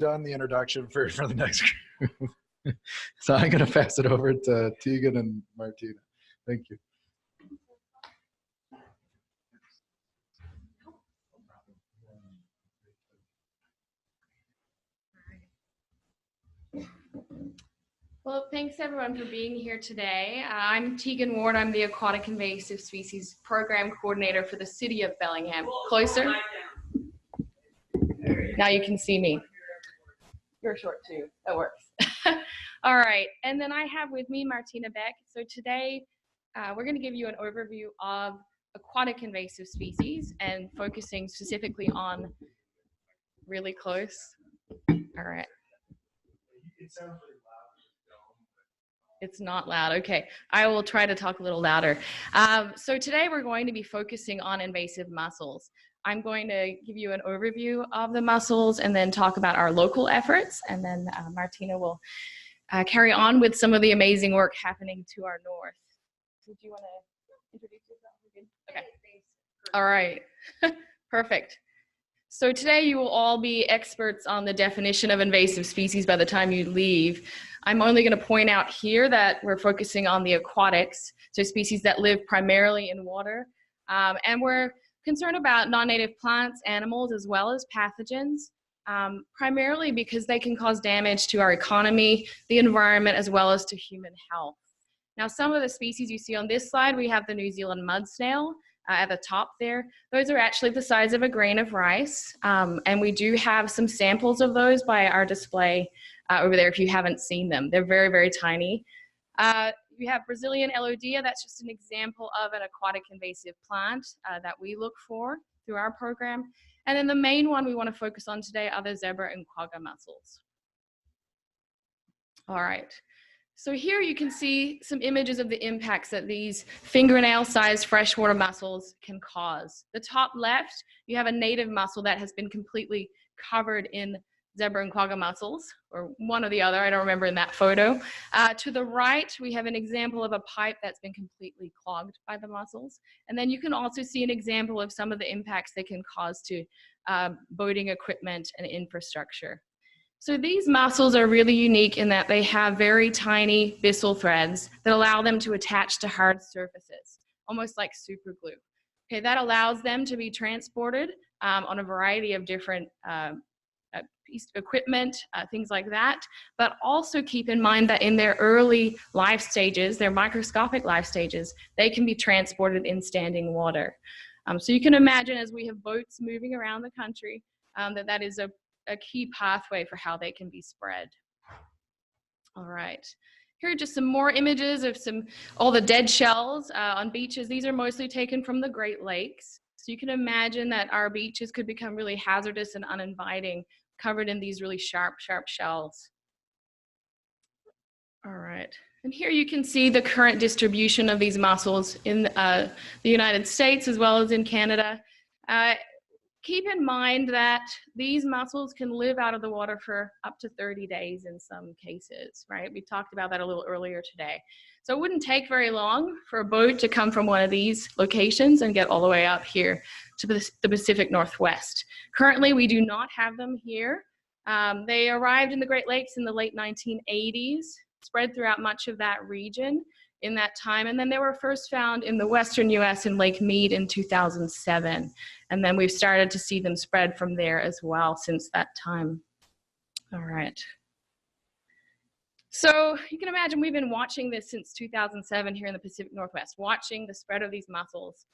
done the introduction for the next group. So I'm going to pass it over to Teagan and Martina. Thank you. Well, thanks everyone for being here today. I'm Teagan Ward. I'm the Aquatic Invasive Species Program Coordinator for the City of Bellingham. Closer. Now you can see me. You're short too. That works. All right. And then I have with me Martina Beck. So today we're going to give you an overview of aquatic invasive species and focusing specifically on really close. All right. It sounds really loud. It's not loud. Okay, I will try to talk a little louder. So today we're going to be focusing on invasive mussels. I'm going to give you an overview of the mussels and then talk about our local efforts, and then Martina will carry on with some of the amazing work happening to our north. Did you want to introduce yourself? Okay. All right. Perfect. So today you will all be experts on the definition of invasive species by the time you leave. I'm only going to point out here that we're focusing on the aquatics, so species that live primarily in water. And we're concerned about non-native plants, animals, as well as pathogens, primarily because they can cause damage to our economy, the environment, as well as to human health. Now, some of the species you see on this slide, we have the New Zealand mud snail. At the top there, those are actually the size of a grain of rice, and we do have some samples of those by our display over there if you haven't seen them. They're very, very tiny. We have Brazilian Elodia. That's just an example of an aquatic invasive plant that we look for through our program. And then the main one we want to focus on today are the zebra and quagga mussels. All right. So here you can see some images of the impacts that these fingernail-sized freshwater mussels can cause. The top left, you have a native mussel that has been completely covered in zebra and quagga mussels, or one or the other, I don't remember in that photo. To the right, we have an example of a pipe that's been completely clogged by the mussels. And then you can also see an example of some of the impacts they can cause to boating equipment and infrastructure. So these mussels are really unique in that they have very tiny byssal threads that allow them to attach to hard surfaces, almost like super glue. Okay, that allows them to be transported on a variety of different equipment, things like that. But also keep in mind that in their early life stages, their microscopic life stages, they can be transported in standing water. So you can imagine as we have boats moving around the country, that is a key pathway for how they can be spread. All right. Here are just some more images of all the dead shells on beaches. These are mostly taken from the Great Lakes. So you can imagine that our beaches could become really hazardous and uninviting, covered in these really sharp, sharp shells. All right. And here you can see the current distribution of these mussels in the United States as well as in Canada. Keep in mind that these mussels can live out of the water for up to 30 days in some cases, right? We talked about that a little earlier today. So it wouldn't take very long for a boat to come from one of these locations and get all the way up here to the Pacific Northwest. Currently, we do not have them here. They arrived in the Great Lakes in the late 1980s, spread throughout much of that region in that time, and then they were first found in the western US in Lake Mead in 2007, and then we've started to see them spread from there as well since that time. All right. So you can imagine we've been watching this since 2007 here in the Pacific Northwest, watching the spread of these mussels,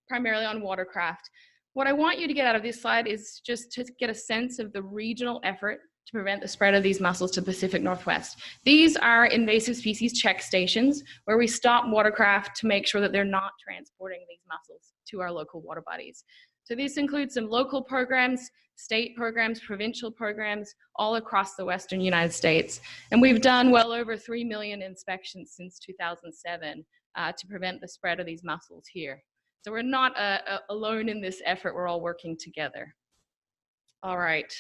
primarily on watercraft. What I want you to get out of this slide is just to get a sense of the regional effort to prevent the spread of these mussels to the Pacific Northwest. These are invasive species check stations where we stop watercraft to make sure that they're not transporting these mussels to our local water bodies. So these include some local programs, state programs, provincial programs, all across the Western United States. And we've done well over 3 million inspections since 2007 to prevent the spread of these mussels here. So we're not alone in this effort, we're all working together. All right.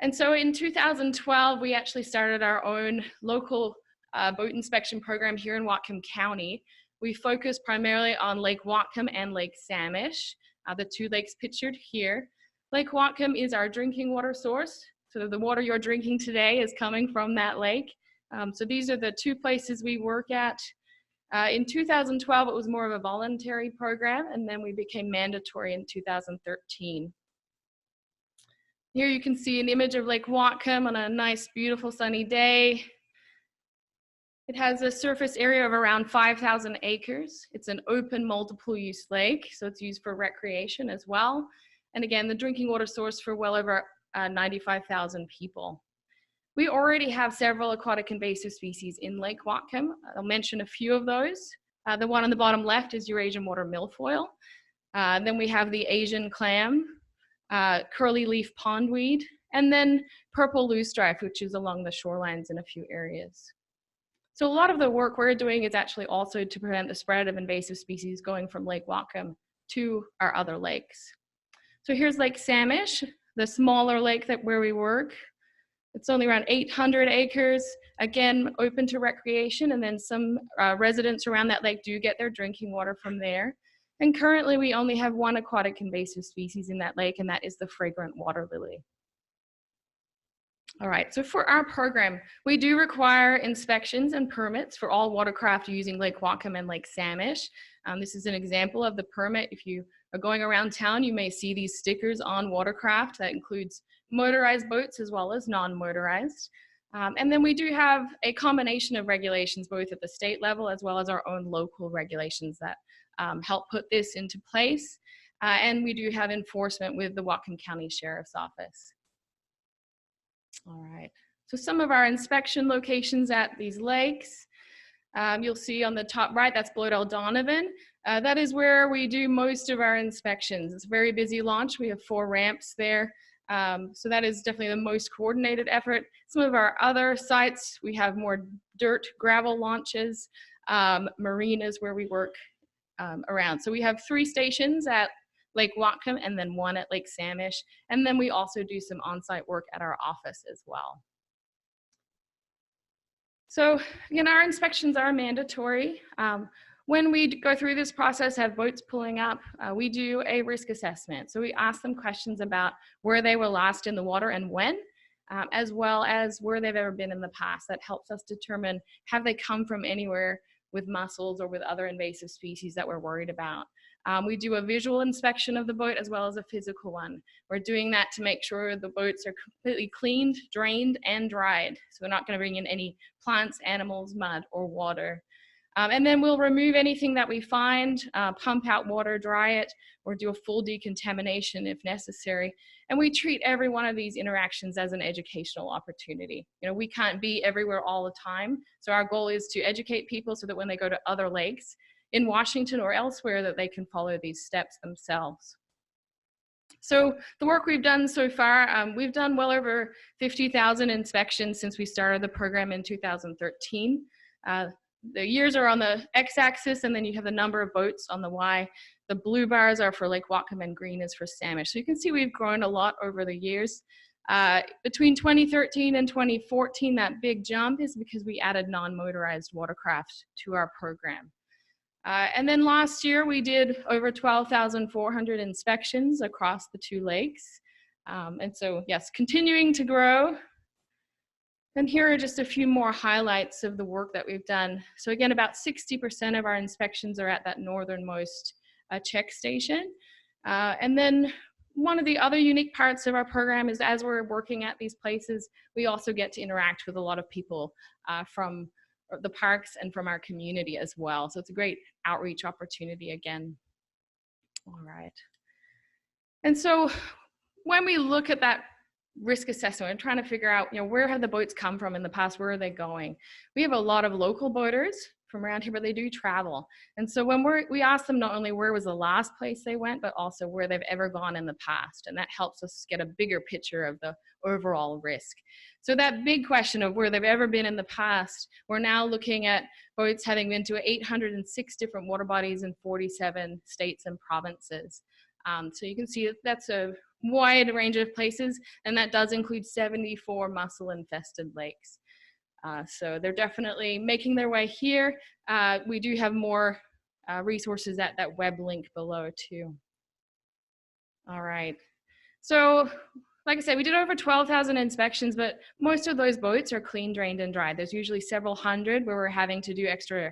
And so in 2012, we actually started our own local boat inspection program here in Whatcom County. We focus primarily on Lake Whatcom and Lake Samish, the two lakes pictured here. Lake Whatcom is our drinking water source. So the water you're drinking today is coming from that lake. So these are the two places we work at. In 2012, it was more of a voluntary program, and then we became mandatory in 2013. Here you can see an image of Lake Whatcom on a nice, beautiful sunny day. It has a surface area of around 5,000 acres. It's an open multiple use lake, so it's used for recreation as well. And again, the drinking water source for well over 95,000 people. We already have several aquatic invasive species in Lake Whatcom. I'll mention a few of those. The one on the bottom left is Eurasian water milfoil. Then we have the Asian clam, curly leaf pondweed, and then purple loosestrife, which is along the shorelines in a few areas. So a lot of the work we're doing is actually also to prevent the spread of invasive species going from Lake Whatcom to our other lakes. So here's Lake Samish, the smaller lake where we work. It's only around 800 acres, again, open to recreation, and then some residents around that lake do get their drinking water from there. And currently we only have one aquatic invasive species in that lake, and that is the fragrant water lily. All right, so for our program, we do require inspections and permits for all watercraft using Lake Whatcom and Lake Samish. This is an example of the permit. If you are going around town, you may see these stickers on watercraft. That includes motorized boats as well as non-motorized. And then we do have a combination of regulations, both at the state level as well as our own local regulations that help put this into place. And we do have enforcement with the Whatcom County Sheriff's Office. All right, so some of our inspection locations at these lakes. You'll see on the top right, that's Bloedel Donovan. That is where we do most of our inspections. It's a very busy launch. We have 4 ramps there. So that is definitely the most coordinated effort. Some of our other sites, we have more dirt, gravel launches, marinas where we work around. So we have 3 stations at Lake Whatcom and then 1 at Lake Samish. And then we also do some on-site work at our office as well. So again, our inspections are mandatory. When we go through this process, have boats pulling up, we do a risk assessment. So we ask them questions about where they were last in the water and when, as well as where they've ever been in the past. That helps us determine, have they come from anywhere with mussels or with other invasive species that we're worried about. We do a visual inspection of the boat as well as a physical one. We're doing that to make sure the boats are completely cleaned, drained, and dried. So we're not going to bring in any plants, animals, mud, or water. And then we'll remove anything that we find, pump out water, dry it, or do a full decontamination if necessary. And we treat every one of these interactions as an educational opportunity. You know, we can't be everywhere all the time. So our goal is to educate people so that when they go to other lakes in Washington or elsewhere, that they can follow these steps themselves. So the work we've done so far, we've done well over 50,000 inspections since we started the program in 2013. The years are on the x-axis, and then you have the number of boats on the y. The blue bars are for Lake Whatcom and green is for Samish. So you can see we've grown a lot over the years. Between 2013 and 2014, that big jump is because we added non-motorized watercraft to our program. And then last year, we did over 12,400 inspections across the 2 lakes. And so, yes, continuing to grow. And here are just a few more highlights of the work that we've done. So again, about 60% of our inspections are at that northernmost check station. And then one of the other unique parts of our program is as we're working at these places, we also get to interact with a lot of people from the parks and from our community as well. So it's a great outreach opportunity again. All right. And so when we look at that risk assessment, we're trying to figure out, you know, where have the boats come from in the past? Where are they going? We have a lot of local boaters from around here, but they do travel. And so when we ask them not only where was the last place they went, but also where they've ever gone in the past. And that helps us get a bigger picture of the overall risk. So that big question of where they've ever been in the past, we're now looking at boats having been to 806 different water bodies in 47 states and provinces. So you can see that's a wide range of places, and that does include 74 mussel-infested lakes. So they're definitely making their way here. We do have more resources at that web link below too. All right. So like I said, we did over 12,000 inspections, but most of those boats are clean, drained, and dried. There's usually several hundred where we're having to do extra,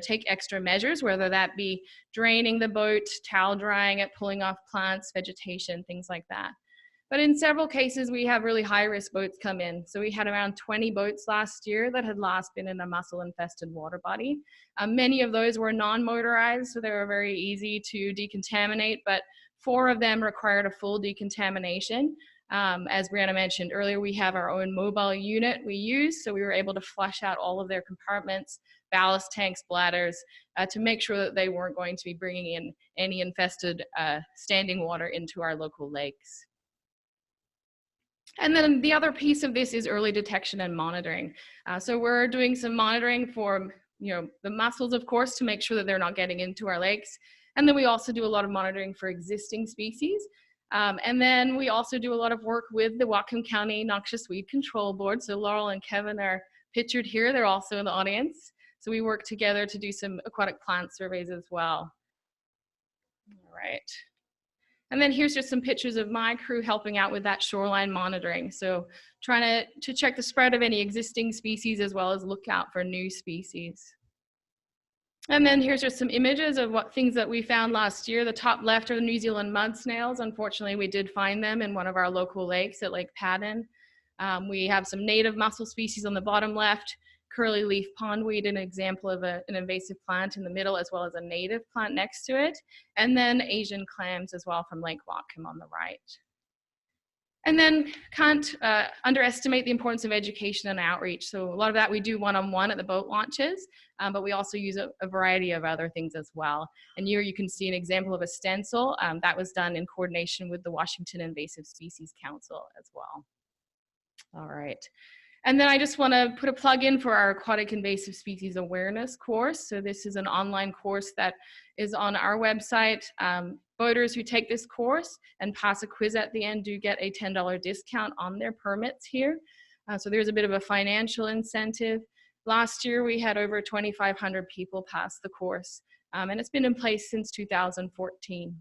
take extra measures, whether that be draining the boat, towel drying it, pulling off plants, vegetation, things like that. But in several cases, we have really high-risk boats come in. So we had around 20 boats last year that had last been in a mussel-infested water body. Many of those were non-motorized, so they were very easy to decontaminate, but 4 of them required a full decontamination. As Brianna mentioned earlier, we have our own mobile unit we use, so we were able to flush out all of their compartments, ballast tanks, bladders, to make sure that they weren't going to be bringing in any infested standing water into our local lakes. And then the other piece of this is early detection and monitoring. So we're doing some monitoring for the mussels, of course, to make sure that they're not getting into our lakes. And then we also do a lot of monitoring for existing species. And then we also do a lot of work with the Whatcom County Noxious Weed Control Board. So Laurel and Kevin are pictured here. They're also in the audience. So we work together to do some aquatic plant surveys as well. All right. And then here's just some pictures of my crew helping out with that shoreline monitoring. So trying to check the spread of any existing species as well as look out for new species. And then here's just some images of what things that we found last year. The top left are the New Zealand mud snails. Unfortunately, we did find them in one of our local lakes at Lake Paddon. We have some native mussel species on the bottom left, curly leaf pondweed, an example of an invasive plant in the middle, as well as a native plant next to it, and then Asian clams as well from Lake Whatcom on the right. And then can't underestimate the importance of education and outreach. So a lot of that we do one-on-one at the boat launches, but we also use a variety of other things as well. And here you can see an example of a stencil that was done in coordination with the Washington Invasive Species Council as well. All right. And then I just want to put a plug in for our Aquatic Invasive Species Awareness course. So this is an online course that is on our website. Boaters who take this course and pass a quiz at the end do get a $10 discount on their permits here. So there's a bit of a financial incentive. Last year we had over 2,500 people pass the course, and it's been in place since 2014.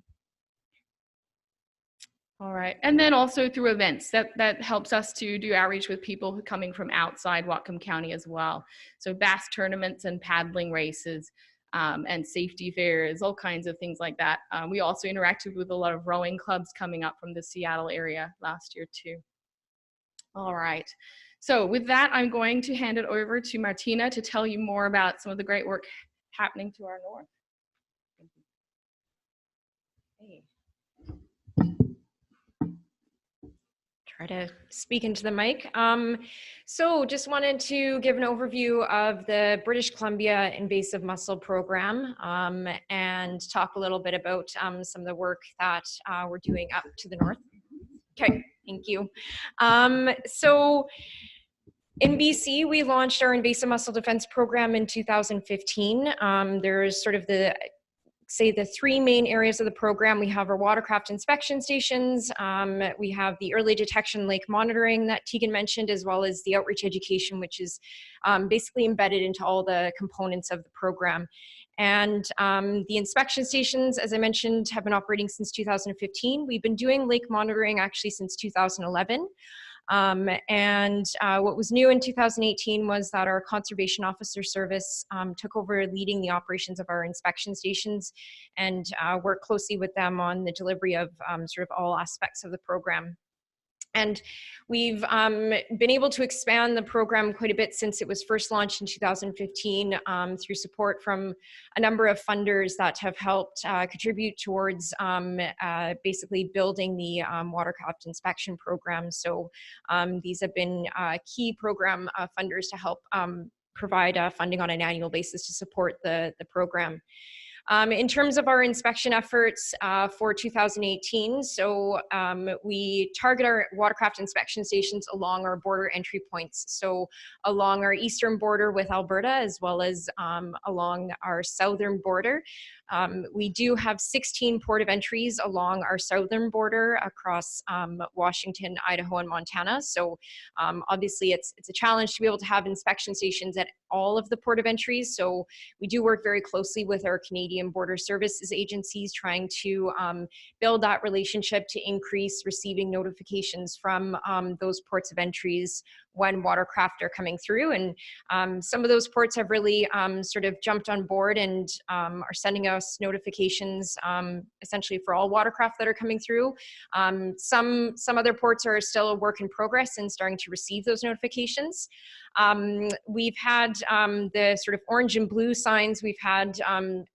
All right, and then also through events, that helps us to do outreach with people coming from outside Whatcom County as well. So bass tournaments and paddling races and safety fairs, all kinds of things like that. We also interacted with a lot of rowing clubs coming up from the Seattle area last year too. All right, so with that, I'm going to hand it over to Martina to tell you more about some of the great work happening to our north. Thank you. Hey. Try to speak into the mic. So just wanted to give an overview of the British Columbia Invasive Mussel Program and talk a little bit about some of the work that we're doing up to the north. Okay, thank you. So in BC, we launched our Invasive Mussel Defense Program in 2015. There's sort of the 3 main areas of the program. We have our watercraft inspection stations, we have the early detection lake monitoring that Teagan mentioned, as well as the outreach education, which is basically embedded into all the components of the program. And the inspection stations, as I mentioned, have been operating since 2015. We've been doing lake monitoring actually since 2011. What was new in 2018 was that our Conservation Officer Service took over leading the operations of our inspection stations and worked closely with them on the delivery of sort of all aspects of the program. And we've been able to expand the program quite a bit since it was first launched in 2015 through support from a number of funders that have helped contribute towards basically building the watercraft inspection program. So these have been key program funders to help provide funding on an annual basis to support the program. In terms of our inspection efforts for 2018, so we target our watercraft inspection stations along our border entry points. So along our eastern border with Alberta, as well as along our southern border. We do have 16 port of entries along our southern border across Washington, Idaho, and Montana. So obviously it's a challenge to be able to have inspection stations at all of the port of entries. So we do work very closely with our Canadian Canadian Border Services agencies, trying to build that relationship to increase receiving notifications from those ports of entries when watercraft are coming through. And some of those ports have really sort of jumped on board and are sending us notifications essentially for all watercraft that are coming through. Some other ports are still a work in progress and starting to receive those notifications. We've had the sort of orange and blue signs we've had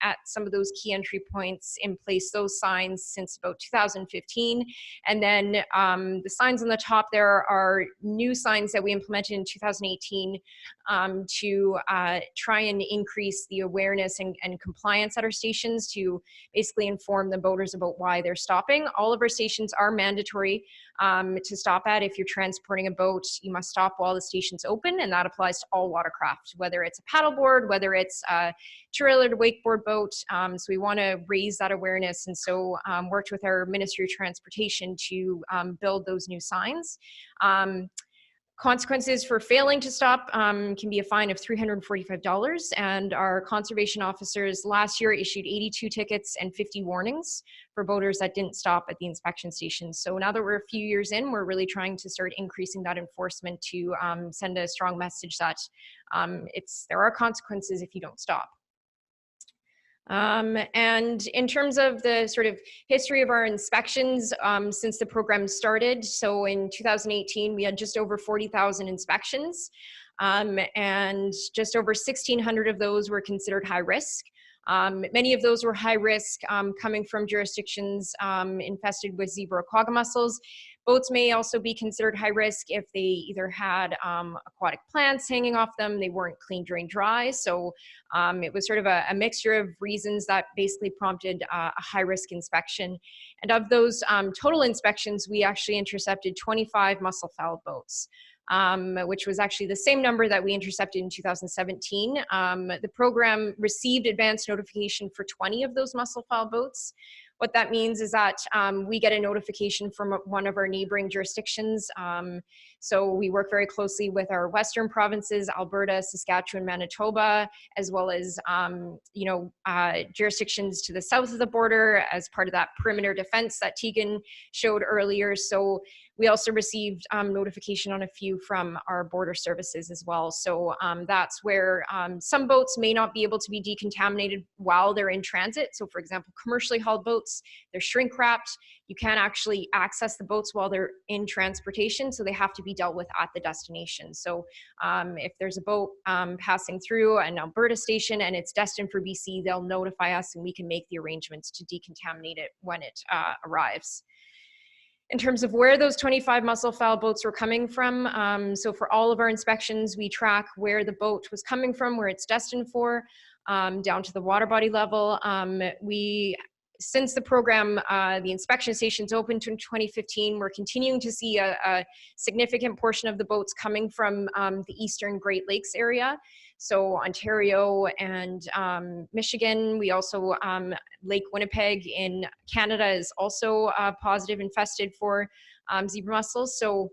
at some of those key entry points in place, those signs since about 2015. And then the signs on the top there are new signs that we implemented in 2018 to try and increase the awareness and compliance at our stations, to basically inform the boaters about why they're stopping. All of our stations are mandatory to stop at. If you're transporting a boat, you must stop while the station's open, and that applies to all watercraft, whether it's a paddleboard, whether it's a trailered wakeboard boat. So we want to raise that awareness, and so worked with our Ministry of Transportation to build those new signs. Consequences for failing to stop can be a fine of $345, and our conservation officers last year issued 82 tickets and 50 warnings for boaters that didn't stop at the inspection stations. So now that we're a few years in, we're really trying to start increasing that enforcement to send a strong message that there are consequences if you don't stop. And in terms of the sort of history of our inspections since the program started, so in 2018, we had just over 40,000 inspections, and just over 1,600 of those were considered high risk. Many of those were high risk coming from jurisdictions infested with zebra or quagga mussels. Boats may also be considered high risk if they either had aquatic plants hanging off them, they weren't clean, drained, dry. So it was sort of a mixture of reasons that basically prompted a high risk inspection. And of those total inspections, we actually intercepted 25 mussel fowl boats, which was actually the same number that we intercepted in 2017. The program received advance notification for 20 of those mussel fowl boats. What that means is that we get a notification from one of our neighboring jurisdictions. So we work very closely with our western provinces, Alberta, Saskatchewan, Manitoba, as well as jurisdictions to the south of the border as part of that perimeter defense that Teagan showed earlier. So we also received notification on a few from our border services as well. So that's where some boats may not be able to be decontaminated while they're in transit. So for example, commercially hauled boats, they're shrink wrapped. You can't actually access the boats while they're in transportation, so they have to be dealt with at the destination. So if there's a boat passing through an Alberta station and it's destined for BC, they'll notify us and we can make the arrangements to decontaminate it when it arrives. In terms of where those 25 mussel fowl boats were coming from, so for all of our inspections, we track where the boat was coming from, where it's destined for, down to the water body level. Since the program, the inspection stations opened in 2015, we're continuing to see a significant portion of the boats coming from the Eastern Great Lakes area. So Ontario and Michigan. We also, Lake Winnipeg in Canada is also positive infested for zebra mussels. So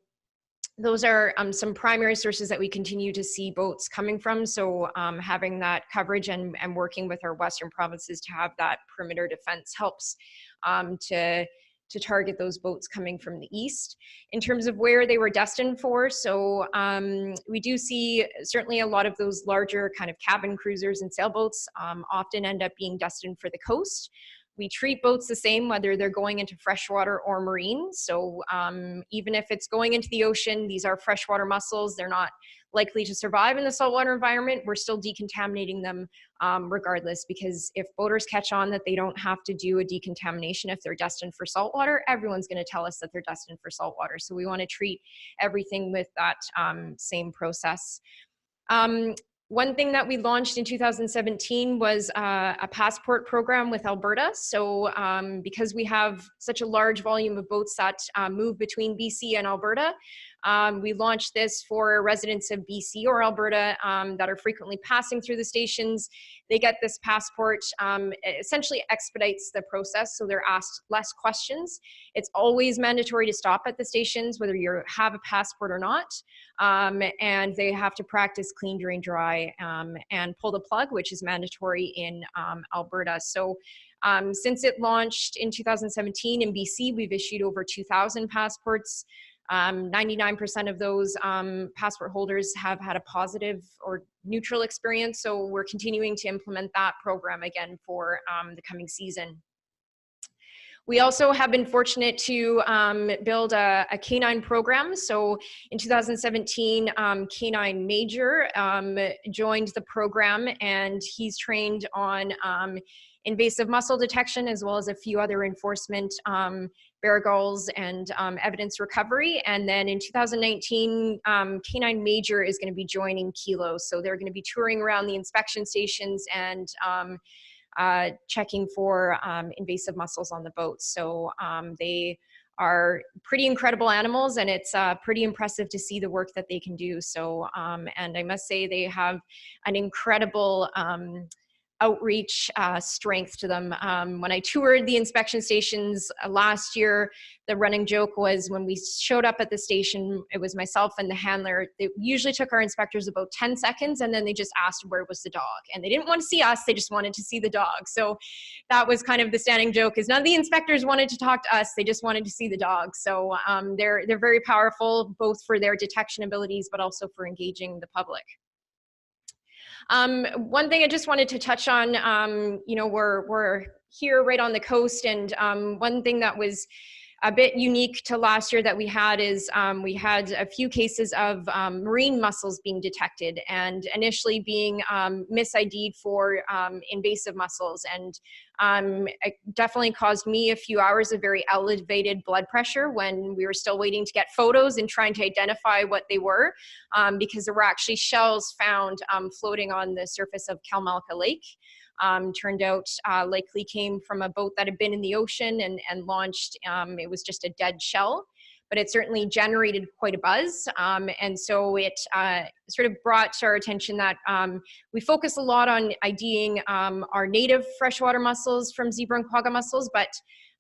those are some primary sources that we continue to see boats coming from. So having that coverage and working with our western provinces to have that perimeter defense helps to target those boats coming from the east. In terms of where they were destined for, so we do see certainly a lot of those larger kind of cabin cruisers and sailboats often end up being destined for the coast. We treat boats the same, whether they're going into freshwater or marine. So even if it's going into the ocean, these are freshwater mussels. They're not likely to survive in the saltwater environment. We're still decontaminating them regardless, because if boaters catch on that they don't have to do a decontamination if they're destined for saltwater, everyone's going to tell us that they're destined for saltwater. So we want to treat everything with that same process. One thing that we launched in 2017 was a passport program with Alberta. So because we have such a large volume of boats that move between BC and Alberta, We launched this for residents of BC or Alberta that are frequently passing through the stations. They get this passport. It essentially expedites the process, so they're asked less questions. It's always mandatory to stop at the stations, whether you have a passport or not. And they have to practice clean, drain, dry, and pull the plug, which is mandatory in Alberta. So since it launched in 2017 in BC, we've issued over 2,000 passports. 99% of those passport holders have had a positive or neutral experience. So we're continuing to implement that program again for the coming season. We also have been fortunate to build a canine program. So in 2017, Canine Major joined the program, and he's trained on invasive mussel detection, as well as a few other enforcement bear gulls and evidence recovery. And then in 2019, Canine Major is going to be joining Kilo. So they're going to be touring around the inspection stations and checking for invasive mussels on the boats. So they are pretty incredible animals, and it's pretty impressive to see the work that they can do. So, and I must say they have an incredible outreach strength to them. When I toured the inspection stations last year, the running joke was when we showed up at the station, it was myself and the handler. It usually took our inspectors about 10 seconds, and then they just asked where was the dog. And they didn't want to see us, they just wanted to see the dog. So that was kind of the standing joke, is none of the inspectors wanted to talk to us, they just wanted to see the dog. So they're very powerful, both for their detection abilities, but also for engaging the public. One thing I just wanted to touch on, you know, we're here right on the coast, and one thing that was a bit unique to last year that we had is we had a few cases of marine mussels being detected, and initially being mis-ID'd for invasive mussels. And it definitely caused me a few hours of very elevated blood pressure when we were still waiting to get photos and trying to identify what they were, because there were actually shells found floating on the surface of Kalmalka Lake. Turned out likely came from a boat that had been in the ocean and launched. It was just a dead shell, but it certainly generated quite a buzz. And so it sort of brought to our attention that we focus a lot on IDing our native freshwater mussels from zebra and quagga mussels, but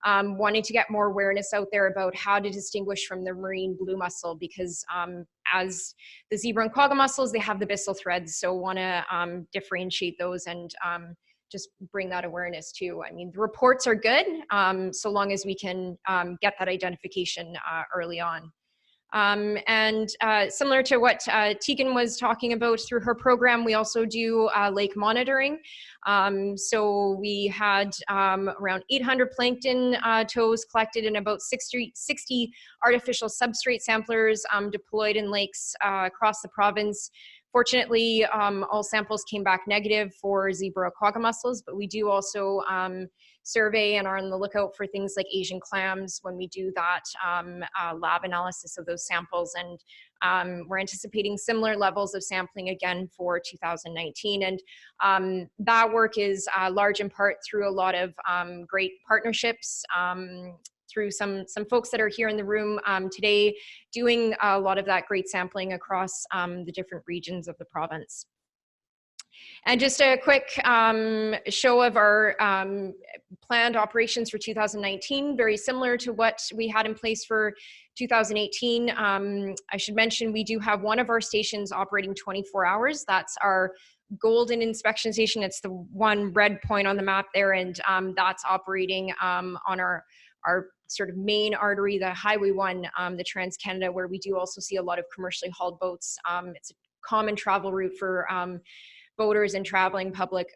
wanting to get more awareness out there about how to distinguish from the marine blue mussel, because as the zebra and quagga mussels, they have the byssal threads, so want to differentiate those and just bring that awareness too. I mean, the reports are good, so long as we can get that identification early on. And similar to what Teagan was talking about through her program, we also do lake monitoring. So we had around 800 plankton tows collected and about 60 artificial substrate samplers deployed in lakes across the province. Fortunately, all samples came back negative for zebra quagga mussels, but we do also survey and are on the lookout for things like Asian clams when we do that lab analysis of those samples. And we're anticipating similar levels of sampling again for 2019. And that work is large in part through a lot of great partnerships, through some folks that are here in the room today, doing a lot of that great sampling across the different regions of the province. And just a quick show of our planned operations for 2019, very similar to what we had in place for 2018. I should mention we do have one of our stations operating 24 hours. That's our golden inspection station. It's the one red point on the map there, and that's operating on our sort of main artery, the Highway 1, the Trans-Canada, where we do also see a lot of commercially hauled boats. It's a common travel route for boaters and traveling public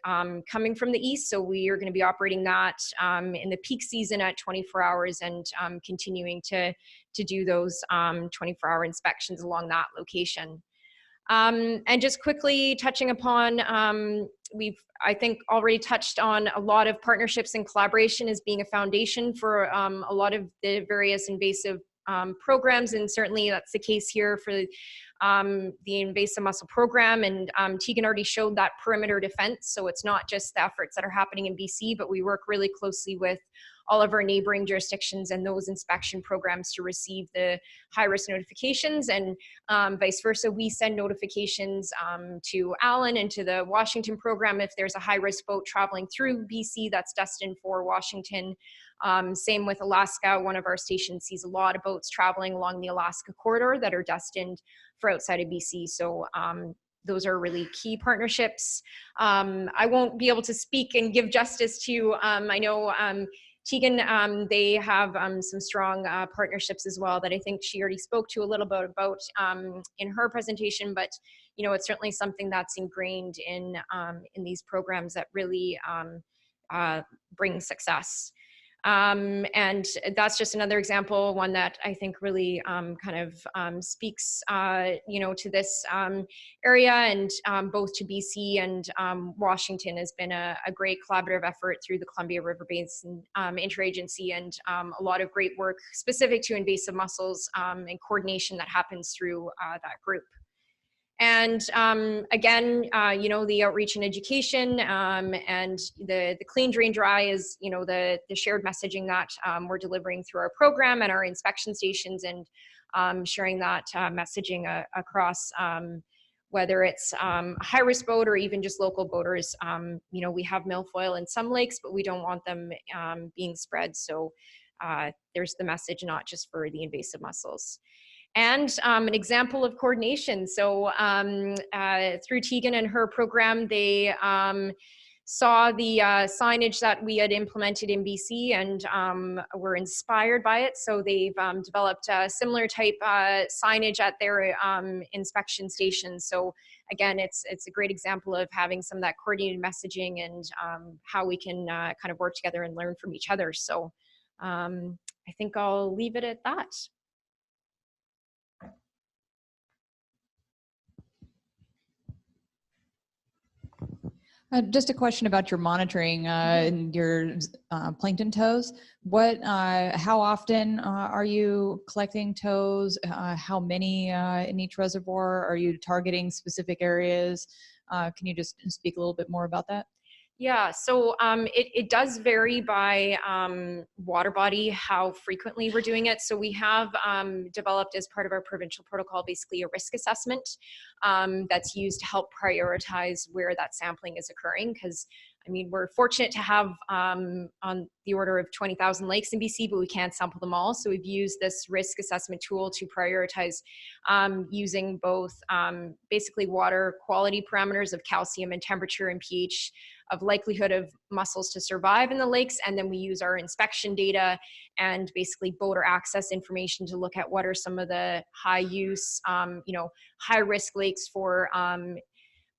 coming from the east. So we are going to be operating that in the peak season at 24 hours and continuing to do those 24-hour inspections along that location. And just quickly touching upon, we've, I think, already touched on a lot of partnerships and collaboration as being a foundation for a lot of the various invasive programs, and certainly that's the case here for the invasive mussel program. And Teagan already showed that perimeter defense, so it's not just the efforts that are happening in BC, but we work really closely with all of our neighboring jurisdictions and those inspection programs to receive the high-risk notifications, and vice versa. We send notifications to Allen and to the Washington program if there's a high-risk boat traveling through BC that's destined for Washington. Same with Alaska. One of our stations sees a lot of boats traveling along the Alaska corridor that are destined for outside of BC. So those are really key partnerships. I won't be able to speak and give justice to, I know Teagan, they have some strong partnerships as well that I think she already spoke to a little bit about in her presentation, but you know, it's certainly something that's ingrained in these programs that really bring success. And that's just another example, one that I think really kind of speaks, you know, to this area, and both to BC and Washington has been a great collaborative effort through the Columbia River Basin Interagency, and a lot of great work specific to invasive mussels and coordination that happens through that group. And again, you know, the outreach and education and the clean, drain, dry is, you know, the shared messaging that we're delivering through our program and our inspection stations, and sharing that messaging across whether it's a high-risk boat or even just local boaters. You know, we have milfoil in some lakes, but we don't want them being spread. So there's the message, not just for the invasive mussels. And an example of coordination. So through Teagan and her program, they saw the signage that we had implemented in BC and were inspired by it. So they've developed a similar type signage at their inspection stations. So again, it's a great example of having some of that coordinated messaging and how we can kind of work together and learn from each other. So I think I'll leave it at that. Just a question about your monitoring and your plankton tows. How often are you collecting tows? How many in each reservoir? Are you targeting specific areas? Can you just speak a little bit more about that? Yeah, so it does vary by water body, how frequently we're doing it. So we have developed as part of our provincial protocol, basically a risk assessment that's used to help prioritize where that sampling is occurring. Because, I mean, we're fortunate to have on the order of 20,000 lakes in BC, but we can't sample them all. So we've used this risk assessment tool to prioritize using both basically water quality parameters of calcium and temperature and pH, of likelihood of mussels to survive in the lakes, and then we use our inspection data and basically boater access information to look at what are some of the high use, you know, high risk lakes for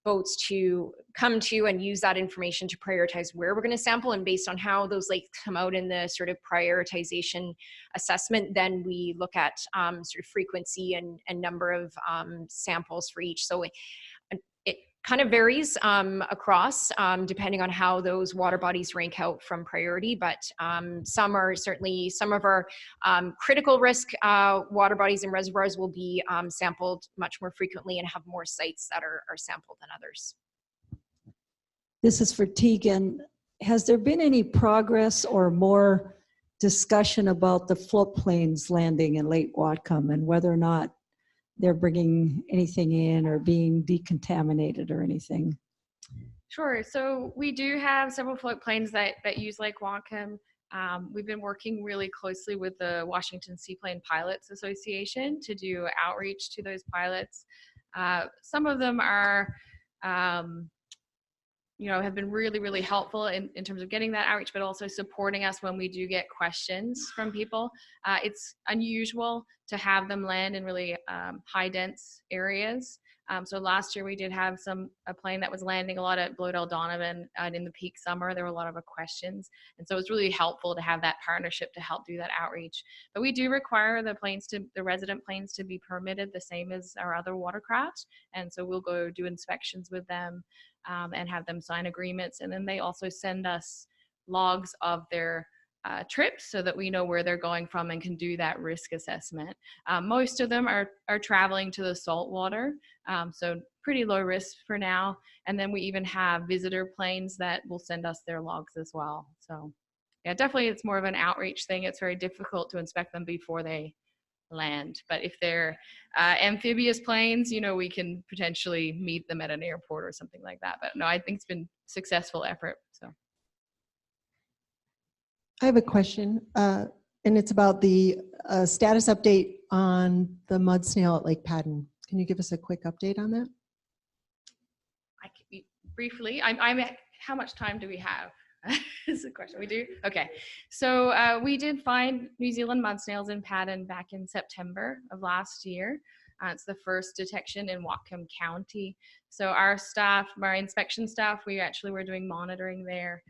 boats to come to, and use that information to prioritize where we're going to sample. And based on how those lakes come out in the sort of prioritization assessment, then we look at sort of frequency and number of samples for each. So it kind of varies across depending on how those water bodies rank out from priority, but some are certainly, some of our critical risk water bodies and reservoirs will be sampled much more frequently and have more sites that are sampled than others. This is for Teagan. Has there been any progress or more discussion about the floatplanes landing in Lake Whatcom and whether or not they're bringing anything in or being decontaminated or anything? Sure. So we do have several float planes that use Lake Whatcom. We've been working really closely with the Washington Seaplane Pilots Association to do outreach to those pilots. Some of them are, you know, have been really, really helpful in terms of getting that outreach, but also supporting us when we do get questions from people. It's unusual to have them land in really high dense areas. So last year we did have a plane that was landing a lot at Bloedel Donovan, and in the peak summer there were a lot of questions, and so it's really helpful to have that partnership to help do that outreach. But we do require the resident planes to be permitted the same as our other watercraft, and so we'll go do inspections with them and have them sign agreements, and then they also send us logs of their trips so that we know where they're going from and can do that risk assessment. Most of them are traveling to the saltwater, so pretty low risk for now. And then we even have visitor planes that will send us their logs as well. So yeah, definitely it's more of an outreach thing. It's very difficult to inspect them before they land. But if they're amphibious planes, you know, we can potentially meet them at an airport or something like that. But no, I think it's been a successful effort. So I have a question, and it's about the status update on the mud snail at Lake Padden. Can you give us a quick update on that? I can, briefly, how much time do we have? Is the question. We do? Okay. So we did find New Zealand mud snails in Padden back in September of last year. It's the first detection in Whatcom County. So our staff, our inspection staff, we actually were doing monitoring there.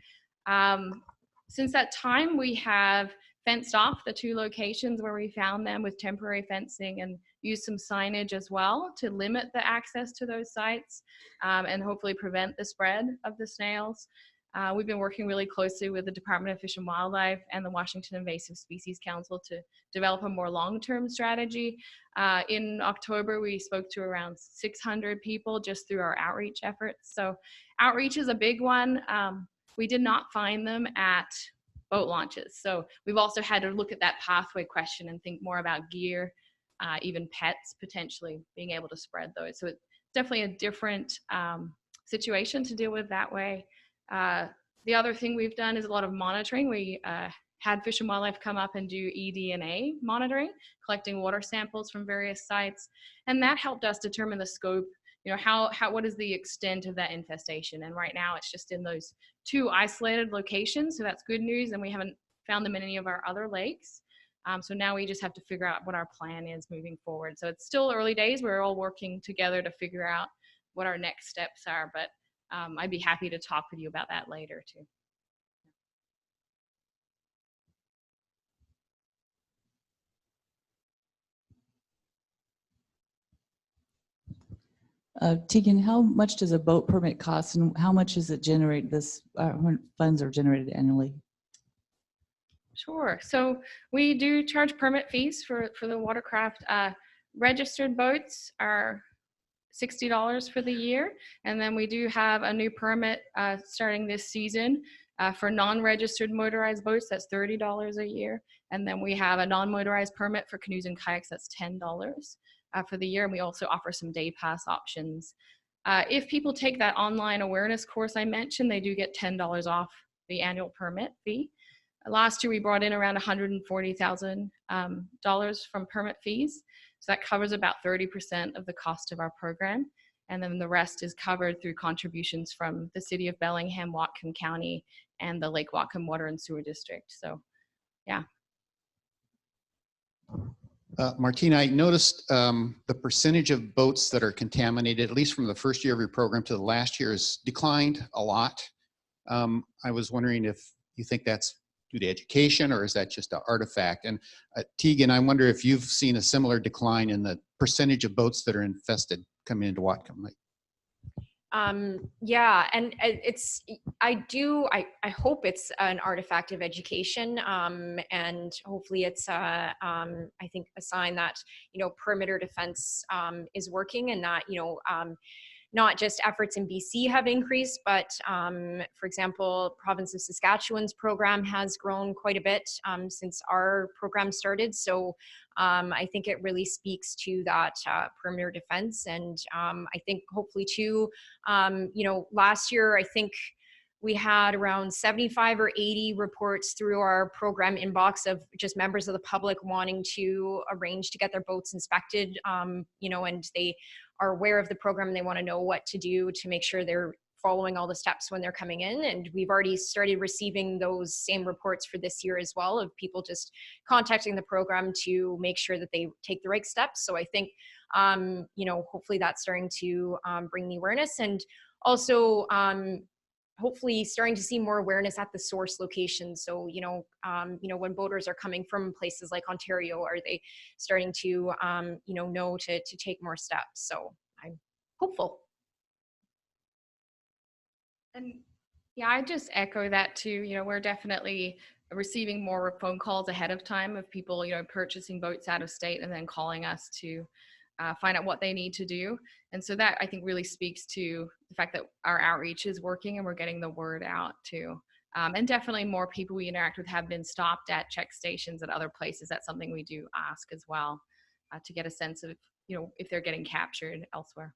Since that time, we have fenced off the 2 locations where we found them with temporary fencing and used some signage as well to limit the access to those sites and hopefully prevent the spread of the snails. We've been working really closely with the Department of Fish and Wildlife and the Washington Invasive Species Council to develop a more long-term strategy. In October, we spoke to around 600 people just through our outreach efforts. So outreach is a big one. We did not find them at boat launches. So we've also had to look at that pathway question and think more about gear, even pets potentially being able to spread those. So it's definitely a different situation to deal with that way. The other thing we've done is a lot of monitoring. We had Fish and Wildlife come up and do eDNA monitoring, collecting water samples from various sites. And that helped us determine the scope, you know, what is the extent of that infestation. And right now it's just in those 2 isolated locations. So that's good news. And we haven't found them in any of our other lakes. So now we just have to figure out what our plan is moving forward. So it's still early days. We're all working together to figure out what our next steps are. But I'd be happy to talk with you about that later too. Teagan, how much does a boat permit cost, and how much does it generate when funds are generated annually? Sure. So we do charge permit fees for the watercraft. Registered boats are $60 for the year. And then we do have a new permit starting this season for non-registered motorized boats. That's $30 a year. And then we have a non-motorized permit for canoes and kayaks. That's $10 for the year. And we also offer some day pass options. If people take that online awareness course I mentioned, they do get $10 off the annual permit fee. Last year, we brought in around $140,000 from permit fees. So that covers about 30% of the cost of our program. And then the rest is covered through contributions from the city of Bellingham, Whatcom County, and the Lake Whatcom Water and Sewer District. So, yeah. Martina, I noticed the percentage of boats that are contaminated, at least from the first year of your program to the last year, has declined a lot. I was wondering if you think that's due to education, or is that just an artifact? And Teagan, I wonder if you've seen a similar decline in the percentage of boats that are infested coming into Whatcom Lake. Yeah, and I hope it's an artifact of education, and hopefully it's I think a sign that, you know, perimeter defense is working, and that, you know, not just efforts in BC have increased, but for example, province of Saskatchewan's program has grown quite a bit since our program started. So I think it really speaks to that perimeter defense. And I think hopefully too, you know, last year, I think we had around 75 or 80 reports through our program inbox of just members of the public wanting to arrange to get their boats inspected, you know, and they are aware of the program and they want to know what to do to make sure they're following all the steps when they're coming in. And we've already started receiving those same reports for this year as well, of people just contacting the program to make sure that they take the right steps. So I think, you know, hopefully that's starting to bring the awareness, and also hopefully starting to see more awareness at the source location. So, you know, when boaters are coming from places like Ontario, are they starting to, you know to take more steps? So I'm hopeful. And yeah, I just echo that too. You know, we're definitely receiving more phone calls ahead of time of people, you know, purchasing boats out of state and then calling us to find out what they need to do. And so that, I think, really speaks to the fact that our outreach is working and we're getting the word out to And definitely more people we interact with have been stopped at check stations at other places. That's something we do ask as well, to get a sense of, if they're getting captured elsewhere.